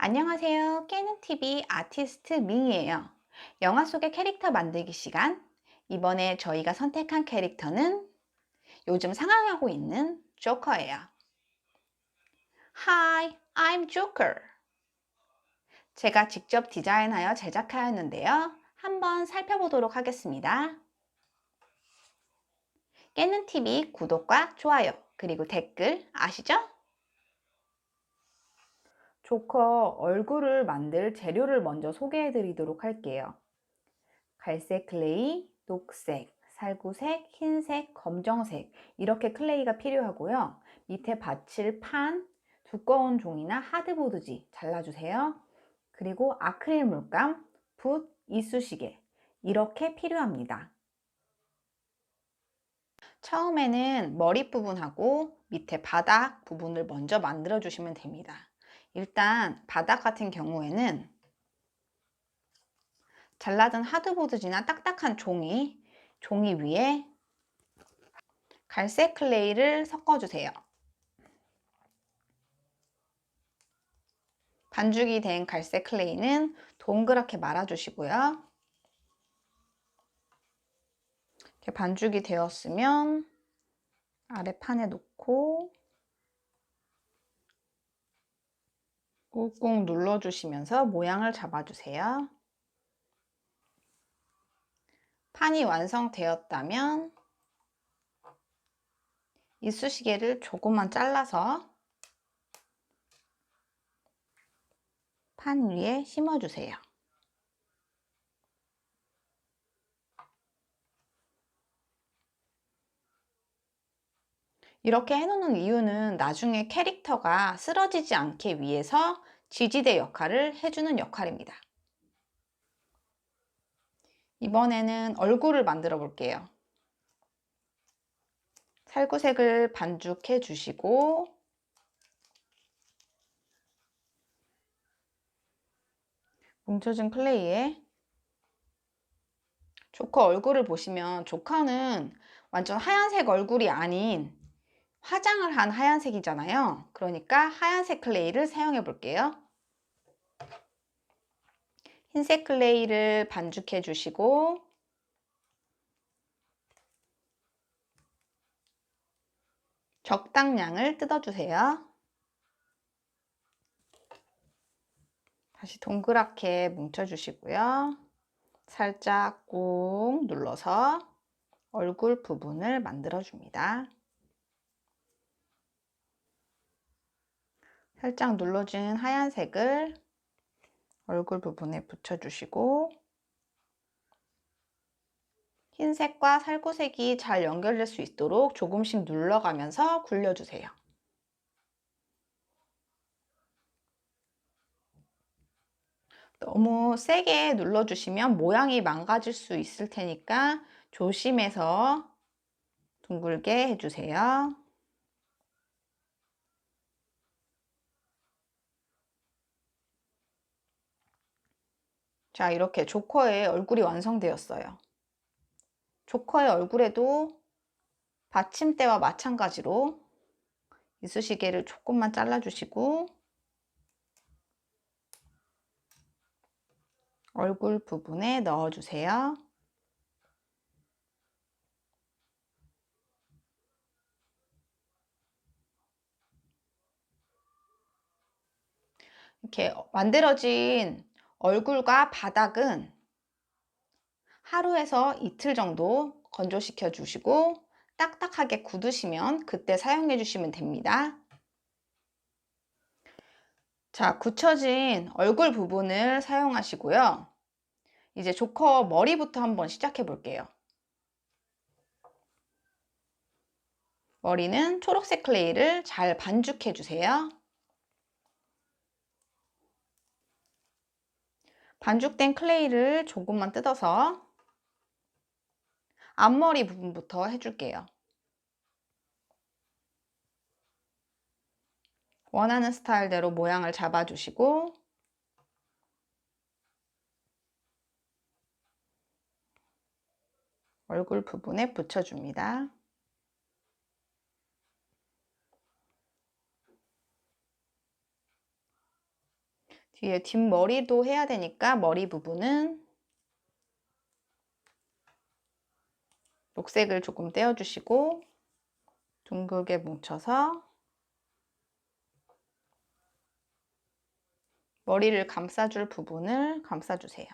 안녕하세요. 깨는TV 아티스트 밍이에요. 영화 속의 캐릭터 만들기 시간. 이번에 저희가 선택한 캐릭터는 요즘 상영하고 있는 조커예요. Hi, I'm Joker. 제가 직접 디자인하여 제작하였는데요. 한번 살펴보도록 하겠습니다. 깨는TV 구독과 좋아요, 그리고 댓글 아시죠? 조커 얼굴을 만들 재료를 먼저 소개해 드리도록 할게요. 갈색 클레이, 녹색, 살구색, 흰색, 검정색 이렇게 클레이가 필요하고요. 밑에 받칠 판, 두꺼운 종이나 하드보드지 잘라주세요. 그리고 아크릴 물감, 붓, 이쑤시개 이렇게 필요합니다. 처음에는 머리 부분하고 밑에 바닥 부분을 먼저 만들어 주시면 됩니다. 일단 바닥 같은 경우에는 잘라둔 하드보드지나 딱딱한 종이 위에 갈색 클레이를 섞어주세요. 반죽이 된 갈색 클레이는 동그랗게 말아주시고요. 이렇게 반죽이 되었으면 아래 판에 놓고 꾹꾹 눌러주시면서 모양을 잡아주세요. 판이 완성되었다면 이쑤시개를 조금만 잘라서 판 위에 심어주세요. 이렇게 해놓는 이유는 나중에 캐릭터가 쓰러지지 않게 위해서 지지대 역할을 해주는 역할입니다. 이번에는 얼굴을 만들어 볼게요. 살구색을 반죽해 주시고 뭉쳐진 클레이에 조커 얼굴을 보시면 조커는 완전 하얀색 얼굴이 아닌 화장을 한 하얀색이잖아요. 그러니까 하얀색 클레이를 사용해 볼게요. 흰색 클레이를 반죽해 주시고 적당량을 뜯어주세요. 다시 동그랗게 뭉쳐주시고요. 살짝 꾹 눌러서 얼굴 부분을 만들어줍니다. 살짝 눌러진 하얀색을 얼굴 부분에 붙여주시고 흰색과 살구색이 잘 연결될 수 있도록 조금씩 눌러가면서 굴려주세요. 너무 세게 눌러주시면 모양이 망가질 수 있을 테니까 조심해서 둥글게 해주세요. 자, 이렇게 조커의 얼굴이 완성되었어요. 조커의 얼굴에도 받침대와 마찬가지로 이쑤시개를 조금만 잘라주시고 얼굴 부분에 넣어주세요. 이렇게 만들어진 얼굴과 바닥은 하루에서 이틀 정도 건조시켜 주시고 딱딱하게 굳으시면 그때 사용해 주시면 됩니다. 자, 굳혀진 얼굴 부분을 사용하시고요. 이제 조커 머리부터 한번 시작해 볼게요. 머리는 초록색 클레이를 잘 반죽해 주세요. 반죽된 클레이를 조금만 뜯어서 앞머리 부분부터 해줄게요. 원하는 스타일대로 모양을 잡아주시고 얼굴 부분에 붙여줍니다. 뒤에 뒷머리도 해야 되니까 머리 부분은 녹색을 조금 떼어주시고 둥글게 뭉쳐서 머리를 감싸줄 부분을 감싸주세요.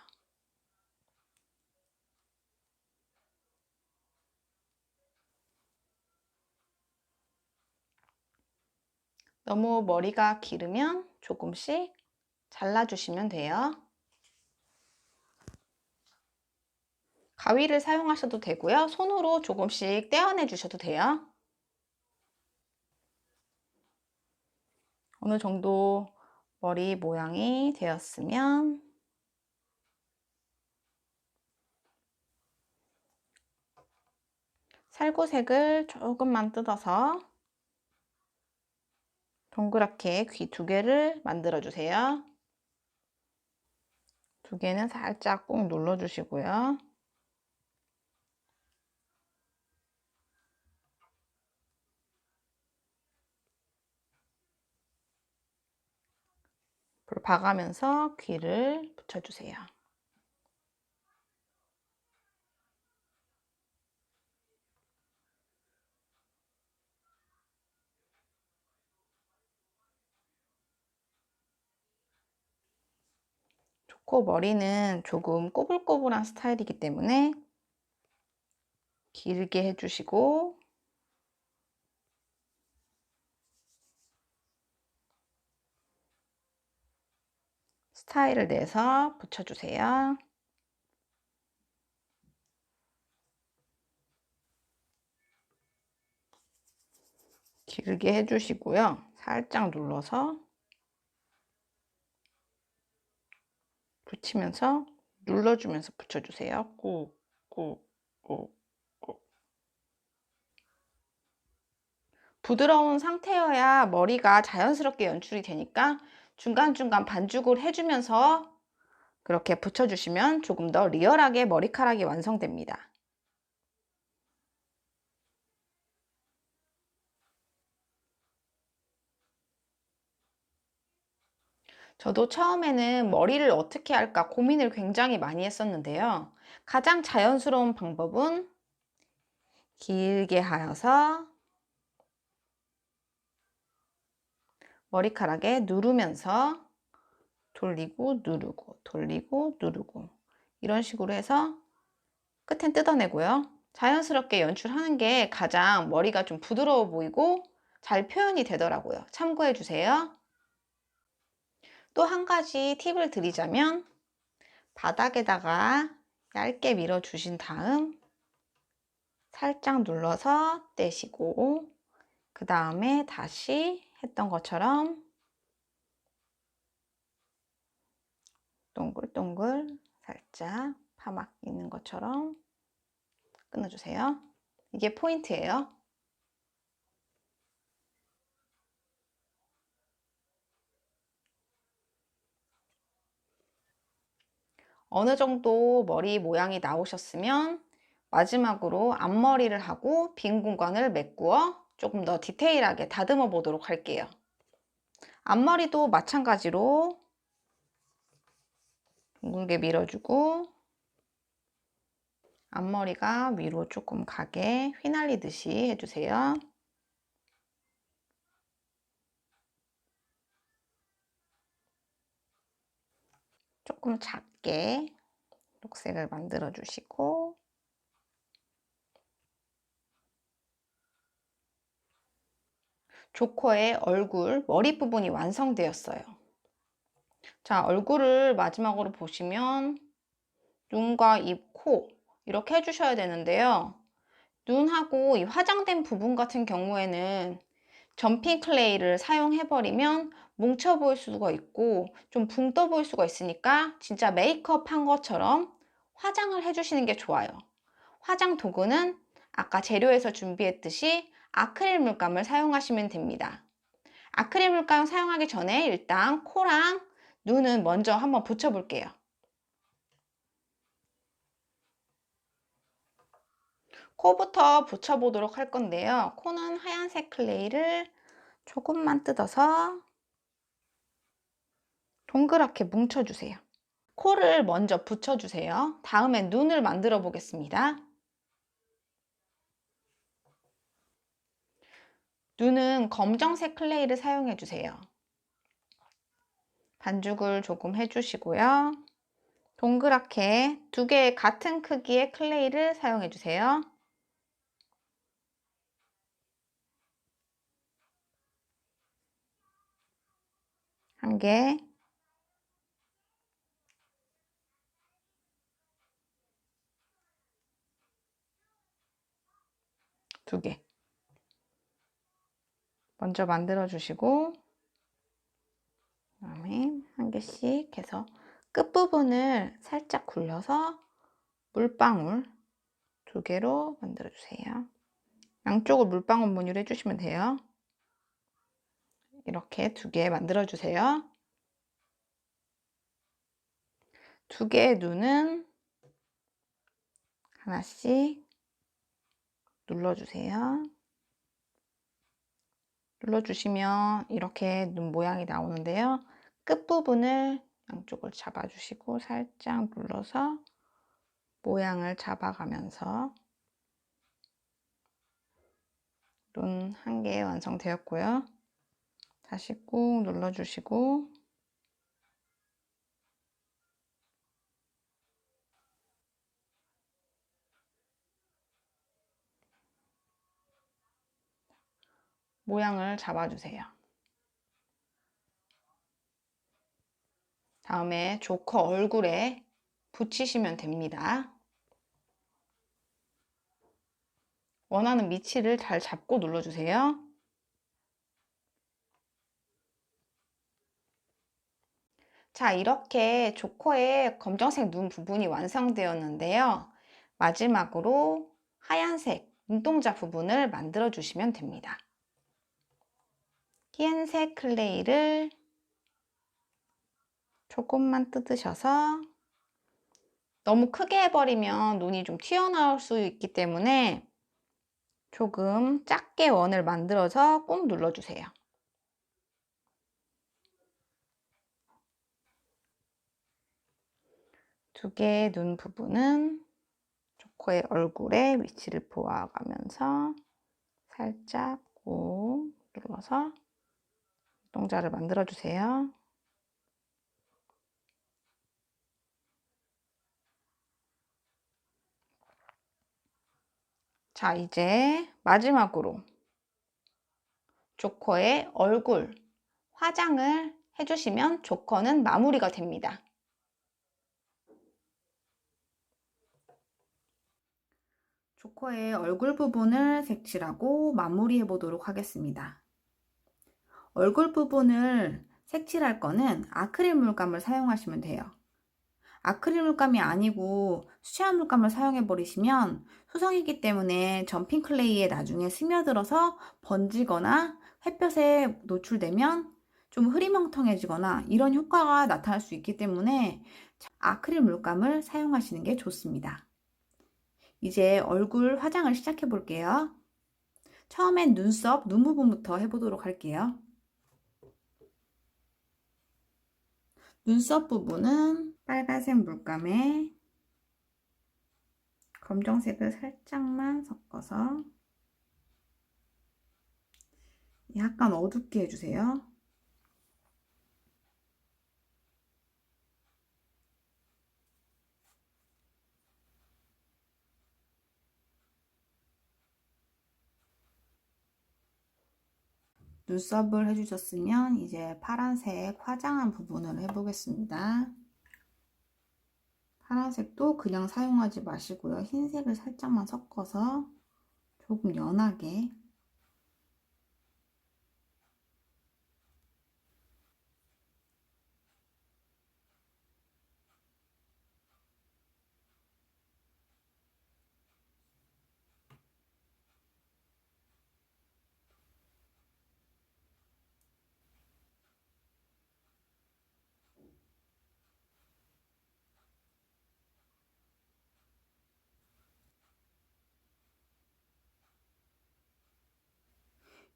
너무 머리가 길으면 조금씩 잘라주시면 돼요. 가위를 사용하셔도 되고요. 손으로 조금씩 떼어내 주셔도 돼요. 어느 정도 머리 모양이 되었으면 살구색을 조금만 뜯어서 동그랗게 귀 2개를 만들어 주세요. 2개는 살짝 꾹 눌러 주시고요. 불 봐가면서 귀를 붙여주세요. 좋고 머리는 조금 꼬불꼬불한 스타일이기 때문에 길게 해주시고 스타일을 내서 붙여주세요. 길게 해주시고요. 살짝 눌러서 붙이면서 눌러주면서 붙여주세요. 꾹, 꾹, 꾹, 꾹. 부드러운 상태여야 머리가 자연스럽게 연출이 되니까 중간중간 반죽을 해주면서 그렇게 붙여주시면 조금 더 리얼하게 머리카락이 완성됩니다. 저도 처음에는 머리를 어떻게 할까 고민을 굉장히 많이 했었는데요. 가장 자연스러운 방법은 길게 하여서 머리카락에 누르면서 돌리고 누르고 돌리고 누르고 이런 식으로 해서 끝엔 뜯어내고요. 자연스럽게 연출하는 게 가장 머리가 좀 부드러워 보이고 잘 표현이 되더라고요. 참고해 주세요. 또 한 가지 팁을 드리자면 바닥에다가 얇게 밀어 주신 다음 살짝 눌러서 떼시고 그 다음에 다시 했던 것처럼 동글동글 살짝 파막 있는 것처럼 끊어주세요. 이게 포인트예요. 어느 정도 머리 모양이 나오셨으면 마지막으로 앞머리를 하고 빈 공간을 메꾸어 조금 더 디테일하게 다듬어 보도록 할게요. 앞머리도 마찬가지로 둥글게 밀어주고 앞머리가 위로 조금 가게 휘날리듯이 해주세요. 조금 작게 녹색을 만들어 주시고 조커의 얼굴 머리 부분이 완성되었어요. 자, 얼굴을 마지막으로 보시면 눈과 입, 코 이렇게 해주셔야 되는데요. 눈하고 이 화장된 부분 같은 경우에는 점핑 클레이를 사용해 버리면 뭉쳐 보일 수가 있고 좀 붕 떠 보일 수가 있으니까 진짜 메이크업 한 것처럼 화장을 해주시는 게 좋아요. 화장 도구는 아까 재료에서 준비했듯이 아크릴 물감을 사용하시면 됩니다. 아크릴 물감 사용하기 전에 일단 코랑 눈은 먼저 한번 붙여 볼게요. 코부터 붙여보도록 할 건데요. 코는 하얀색 클레이를 조금만 뜯어서 동그랗게 뭉쳐주세요. 코를 먼저 붙여주세요. 다음에 눈을 만들어 보겠습니다. 눈은 검정색 클레이를 사용해 주세요. 반죽을 조금 해주시고요. 동그랗게 2개의 같은 크기의 클레이를 사용해 주세요. 한 개, 두 개. 먼저 만들어 주시고 그다음에 한 개씩 해서 끝부분을 살짝 굴려서 물방울 2개로 만들어 주세요. 양쪽을 물방울 무늬로 해주시면 돼요. 이렇게 2개 만들어 주세요. 2개의 눈은 하나씩 눌러주세요. 눌러주시면 이렇게 눈 모양이 나오는데요. 끝부분을 양쪽을 잡아주시고 살짝 눌러서 모양을 잡아가면서 눈 한 개 완성되었고요. 다시 꾹 눌러주시고 모양을 잡아주세요. 다음에 조커 얼굴에 붙이시면 됩니다. 원하는 위치를 잘 잡고 눌러주세요. 자, 이렇게 조커의 검정색 눈 부분이 완성되었는데요. 마지막으로 하얀색 눈동자 부분을 만들어 주시면 됩니다. 흰색 클레이를 조금만 뜯으셔서 너무 크게 해버리면 눈이 좀 튀어나올 수 있기 때문에 조금 작게 원을 만들어서 꾹 눌러주세요. 두 개의 눈 부분은 조커의 얼굴에 위치를 보아가면서 살짝 꾹 눌러서 눈동자를 만들어 주세요. 자, 이제 마지막으로 조커의 얼굴 화장을 해주시면 조커는 마무리가 됩니다. 조커의 얼굴 부분을 색칠하고 마무리해 보도록 하겠습니다. 얼굴 부분을 색칠할 거는 아크릴 물감을 사용하시면 돼요. 아크릴 물감이 아니고 수채화 물감을 사용해 버리시면 수성이기 때문에 점핑 클레이에 나중에 스며들어서 번지거나 햇볕에 노출되면 좀 흐리멍텅해지거나 이런 효과가 나타날 수 있기 때문에 아크릴 물감을 사용하시는 게 좋습니다. 이제 얼굴 화장을 시작해 볼게요. 처음엔 눈썹, 눈 부분부터 해보도록 할게요. 눈썹 부분은 빨간색 물감에 검정색을 살짝만 섞어서 약간 어둡게 해주세요. 눈썹을 해주셨으면 이제 파란색 화장한 부분을 해보겠습니다. 파란색도 그냥 사용하지 마시고요. 흰색을 살짝만 섞어서 조금 연하게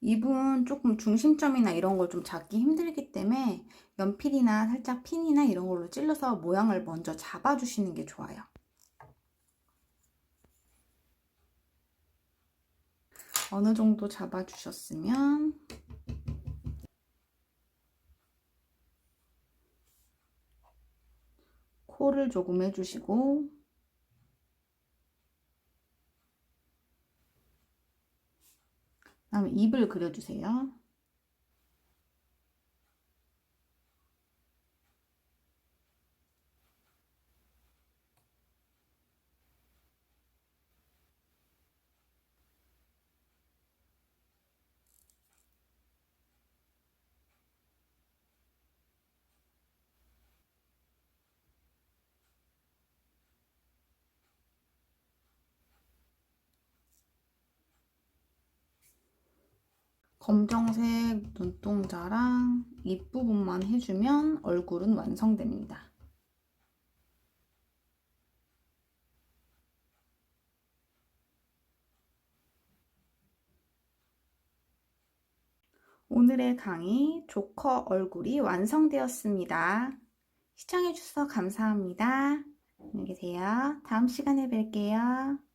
입은 조금 중심점이나 이런 걸 좀 잡기 힘들기 때문에 연필이나 살짝 핀이나 이런 걸로 찔러서 모양을 먼저 잡아주시는 게 좋아요. 어느 정도 잡아주셨으면 코를 조금 해주시고, 그다음에 입을 그려주세요. 검정색 눈동자랑 입 부분만 해주면 얼굴은 완성됩니다. 오늘의 강의 조커 얼굴이 완성되었습니다. 시청해주셔서 감사합니다. 안녕히 계세요. 다음 시간에 뵐게요.